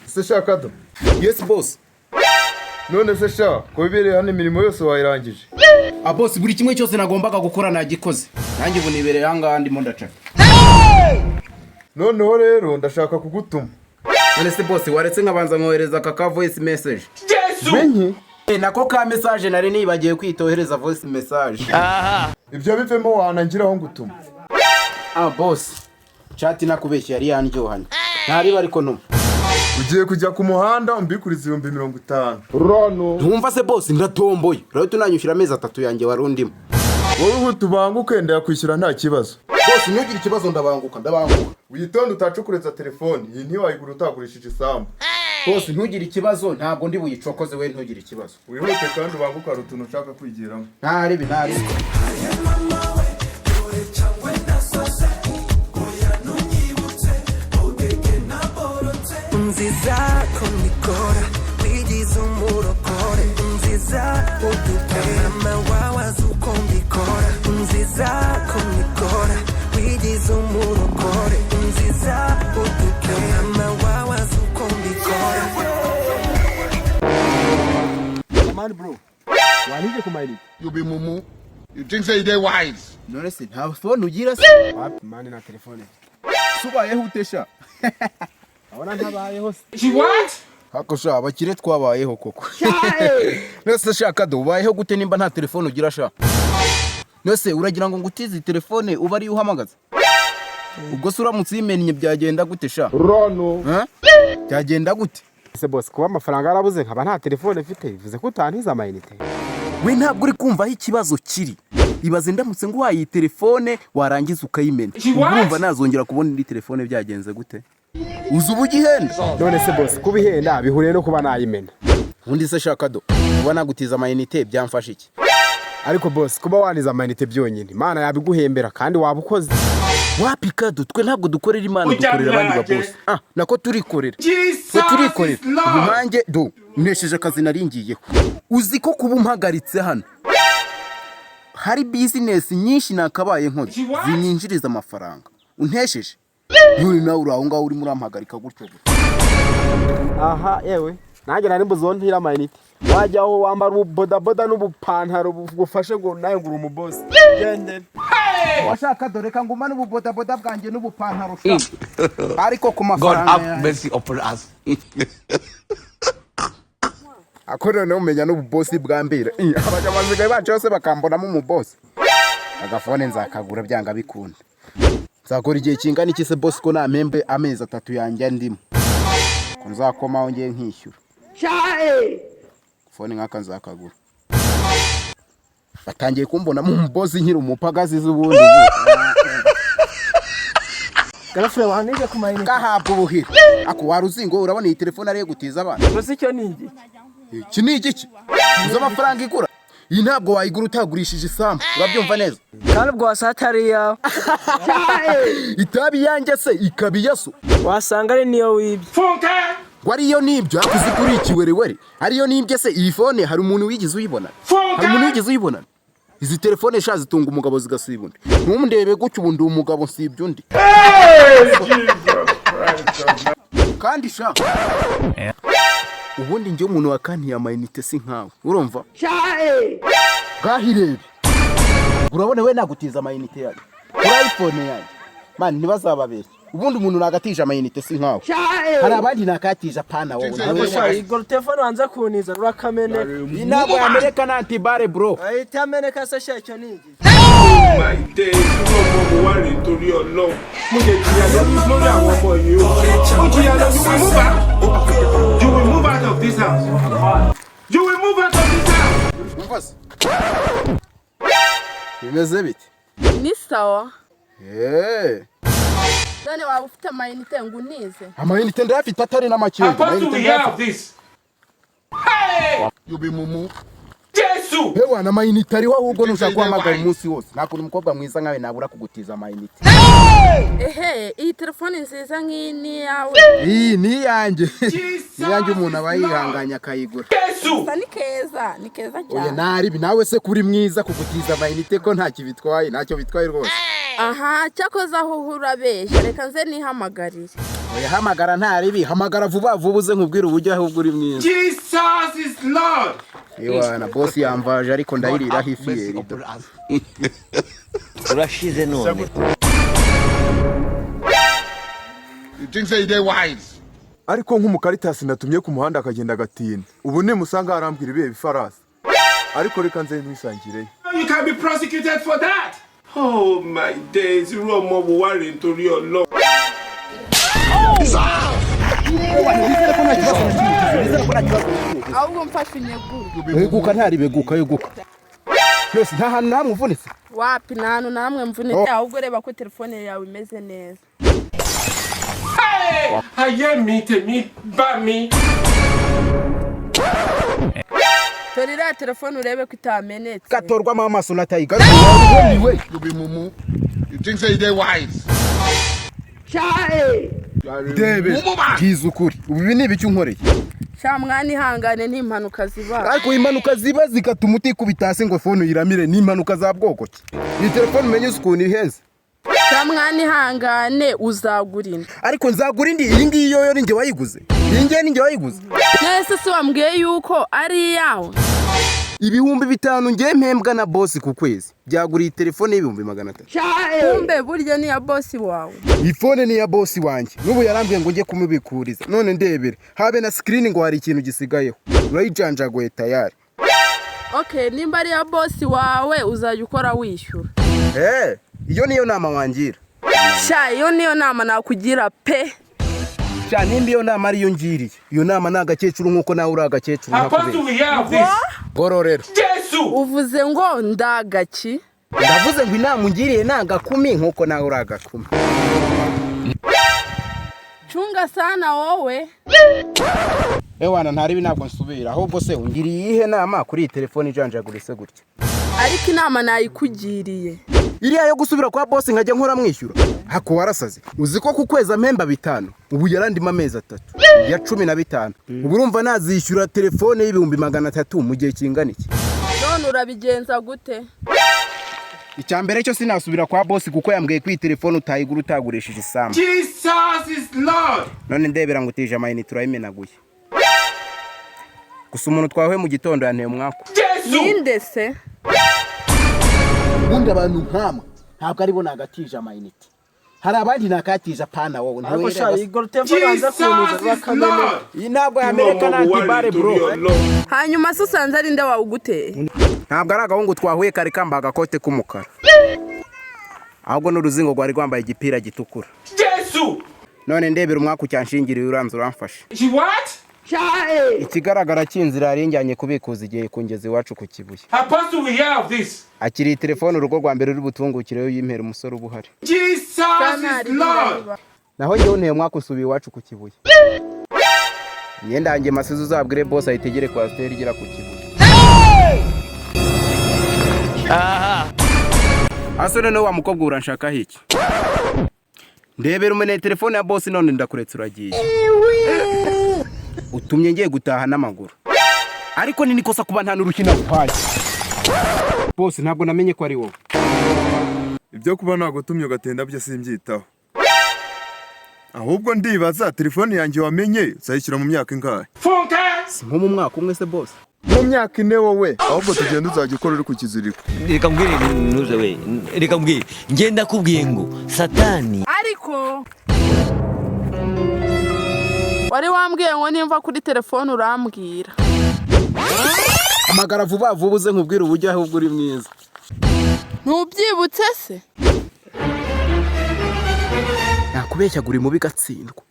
Se shaka do. Yes boss. None se sha ko bibereye hano imirimo yose wayirangije. Boss buri kimwe cyose nagombaga gukora nagikoze. Nanjye ubu nibereye hanga ndimo ndacaka. Noneho rero ndashaka kugutuma. None se boss waretse nkabanza nkohereza ka voice message. Yesu. Menye? Nako ka message nari nibagiye kwitohereza voice message. Aha. Ibyo bivemo wanangiraho ngutuma. Boss. Chat nakubeshya yari yanjyohanye. Ntari bari ko ntuma. Ugiye kujya ku muhanda umbikuriza 50. Rono. Ntumva se boss ndatomboye. Rero tunanyushyira amezi 3 yanjye warundimo. Wowe utubanguke ndayakwishyura nta kibazo. Boss ntugire ikibazo ndabanguka. Witonde utacukureza telefone. Iyi ntiwayigura utagurishije isambu. Boss ntugire ikibazo ntabwo ndi buyicokoze we ntugire ikibazo. Wihute kandi ubanguka rutuntu ushaka kwigiramo. Ntari. Nziza kumikora wigize umurokore nziza udukora mawawa zukombikora nziza kumikora wigize umurokore nziza udukora mawawa zukombikora. Man bro, wanije kumaili. You be mumu. You think say they wise? None se nta phone ugira se? Wapi mani na telefone. Subaye hutesha. Abona ntabayeho. She what? Hako sha abakire twabayeho koko. Nose shaka do ubayeho gute nimba nta telefone ugira sha? Nose uragira ngo ngutize telefone uba ari uhamagaza? Ubwo se uramutse yimenye byagenda gute sha? Rono. Byagenda gute? Se boss kuba amafaranga arabuze nkaba nta telefone mfite bivuze ko utantiza amayinite. We ntabwo uri kumva aho ikibazo kiri. Ibaze ndamutse ngo wayi telefone warangiza ukayimena. Urumva nazongera kubona indi telefone byagenze gute? Uzi ubugihenda. None se boss kubihenda bihuriye no kuba nayimena. Undi se shaka do kuba nagutiza amayinite byamfasha iki? Ariko boss kuba waniza amayinite byonyine Imana yabiguhembera kandi wabukoze. Wapi kado twe ntabwo dukorera Imana dukorera abandi ba boss. Nako turikorera. Twe turikorera. Ubumange do nesheje akazi naringiyeho. Uzi ko kuba umpagaritse hano hari business nyinshi nakabaye nkoze zinyinjiriza amafaranga untesheje nuri nawe uraho ngaho uri muri ampagarika gutyo gutyo. Aha yewe nanjye nari mbuzontira amayinite wajya aho wambara bodaboda n'ubupantaro bugufashe ngo nawe ngura umu boss gende washaka dore ka ngumana ububodaboda bwanjye n'ubupantaro sha ariko ku mafaranga God have mercy upon us. akorera no umenya n'ububosi bwambira abagamazigaye bacu bose bakambonamo umubosi agafone nzakagura byanga bikunda nzakora igihe kingana iki se boss ko namembe amezi 3 yanjye ndimo ko nzakomaho ngiye nkishyura fone nkaka nzakagura batangiye kumbonamo umubosi nkiri umupagazi z'ubundi Garafre wanije kumayinite kahabwo buhira ako waruzingo urabona iyi telefone ariye gutiza abana Boss icyo ningi iki ni igiki uza amafaranga igura iyi ntabwo wayigura utagurishije isambu urabyumva neza kandi ubwo wasatari yawe itabi yanjye se ikabiyaso wasanga ari niyo wibye Funka. ngo ariyo nibyo akuzi kuri ikiwerewere ariyo nimbye se iyi phone hari umuntu wigize uyibona izi telefone sha zitunga umugabo zigasibunda ntumundebe gutyo ubundi umugabo sibyo undi kandi sha ubundi njye umuntu wakantiye amayinite si nkawe urumva gahirebe urabona we nagutiza amayinite yawe kuri iPhone yawe man ntibazababere ubundi umuntu nagatije amayinite si nkawe hari abandi nakatije pana wowe nawe igor telefone wanza kuniza urakamene inabo ya America na antibare bro ahita ameneka se shacyo nigi My day, you worry to your love. You will move out of this house. You will move out of this house. umvaze bimeze bite Ni sawa. None waba ufite amayinite ngo unize? Amayinite ndayafite atari n'amakenga. Supposed to be here of this. Hey! You be mumu. Jesu! Hewa na amayinite ariho ahubwo nushaka guhamagara umunsi wose. Nakuri umukobwa mwiza nkawe nabura kugutiza amayinite. Ehe, iyi telefone nziza nk'ini yawe. Iyi ni yanjye. Ni yanjye umuntu abayihanganya akayigura. Jesu! Ni keza cyane. Oya naribi nawe se kuri mwiza kugutiza amayinite ko ntacyo bitwaye rwose. Aha, cyakoze aho urabeshya reka nze nihamagarire. oya hamagara ntaribi hamagara vuba vuba uze nkubwire uburyo ahubwo uri mwiza. Jesus is Lord. Ewana boss yamvaje ariko ndahirira hifiyeri. Urashize none. You think say they wise? ariko nk'umukaritasi natumye ku muhanda akagenda gatina ubu nimusanga arambwira ibihe bifarasi ariko reka nze nwisangire. You can be prosecuted for that. Oh my days, you are more worried to your Lord. ahubwo mfashe inyeguru. Beguka ntaribeguka yeguka. Yose nta hantu namwe uvunitse. Wapi nta hantu namwe mvunitse ahubwo reba ko telefone yawe imeze neza. Hey! Ayye ba mi. Torira telefone urebe ko itamenetse. Gatorwamo amaso natayiga. You be mumu. You think say they wise? Debe. Gizukuri. Ubu ni ibiki unkoreye? Sha mwana ihangane n'impanuka ziba. Ariko impanuka ziba zikatuma utikubitase ngo phone yiramire n'impanuka za bwoko ki. Ni telefone umenye ukuntu ihenze. Sha mwana ihangane uzagurina. Ariko nzagura indi iyi ngiyi yo ninjye wayiguze. Iyi ngiyi ninjye wayiguze. Nese si wambwiye yuko ari yawe. Ibihumbi 5 ngiye mpembwa na boss ku kwezi. Byaguriye telefone y'ibihumbi 300. Kumbe burya ni ya boss wawe. Iyi phone ni ya boss wanjye. Nubu yarambwiye ngo ngiye kumubikuriza. None ndebere. Habe na screen ngo hari ikintu gisigayeho. Urayijanjagoye tayari. Okay, nimba ari ya boss wawe uzajya ukora wishyura. Iyo niyo nama wangira. Sha iyo niyo nama nakugira pe. Sha nimba iyo nama ari yo ngiriye. Iyo nama nagakecuru nkuko nawe uri agakecuru Apostle, we have this. Gororero. Jesus. Uvuze ngo ndagaki. Ndavuze ngo inama ungiriye nagakumi nkuko nawe uri agakumi. Chunga sana wowe. Ewana ntaribi ntabwo nsubira. Ahubwo se ungiriye ihe nama kuri telefone ijanjagurise gutya. Ariko inama nayikugiriye. Iriya yo gusubira kwa boss nkajya nkora mwishyura. Hako warasaze. Uzi ko ku kwezi amemba 5. Ubu yarandima amezi 3. Ya 15. Ubu urumva nazishyura telefone y'ibihumbi 300 mu gihe kingana iki. None urabigenza gute? Icyambere cyo sinasubira kwa boss kuko yambwiye kwi telefone utayigura utagurishije isamba. Jesus is Lord. None ndebera ngo utije amayinite urayimenaguye. Gusa umuntu twawe mu gitondo yanteye umwako. Jesus. Ninde se? Ubundi abantu nkama ntabwo ari bo nagatije amayinite. Hari abandi nakatije pana wowe Ariko sha Igor telefone Jesus yanze kunuza is bakamene. Lord. iyi ntabwo You are y'Amerika more n'antibare worried to bro. your Lord. Hanyuma se usanze ari nde wawuguteye? Ntabwo ari agahungu twahuye kari kambaye agakote k'umukara. Ahubwo n'uruzingo rwari rwambaye igipira gitukura. Jesus. None ndebera umwaka ucyanshingiriye uranze uramfashe. You what? Ikigaragara cy'inzira yarinjyanye kubikuza igihe kungeze iwacu ku Kibuye. Apostle, we have this. Akiri telefone urugo rwa mbere ruri butungukireyo yimpera umusore ubuhari. Jesus is Lord. Naho njyewe nteye umwaka usubiye iwacu ku Kibuye. Imyenda yanjye masize uzabwire boss ayitegere kwa steri igera ku Kibuye. Asone no wa mukobwa uranshaka hiki. Ndebera umene telefone ya boss none ndakuretse uragiye. Utumye ngiye gutaha n'amaguru. Ariko ni nikosa kuba nta n'urukina kwaje. Boss ntabwo namenye ko ari wowe. Ibyo kuba nagutumye ugatenda byo simbyitaho. Ahubwo ndibaza telefone yanjye wamenye uzayishyira mu myaka ingahe? Funke. Nko mu mwaka umwe se boss. Mu myaka 4 wowe ahubwo tugenda uzajya ukora uri ku kiziriko. Reka mbwire nuze we. Reka mbwire. Ngenda kubwiye ngo Satani. Ariko wari wambwiye ngo nimva kuri telefone urambwira. Amagara vuba vuba uze nkubwire uburyo ahubwo uri mwiza. Ntubyibutse se? Nakubeshya guri mu bigatsindwa.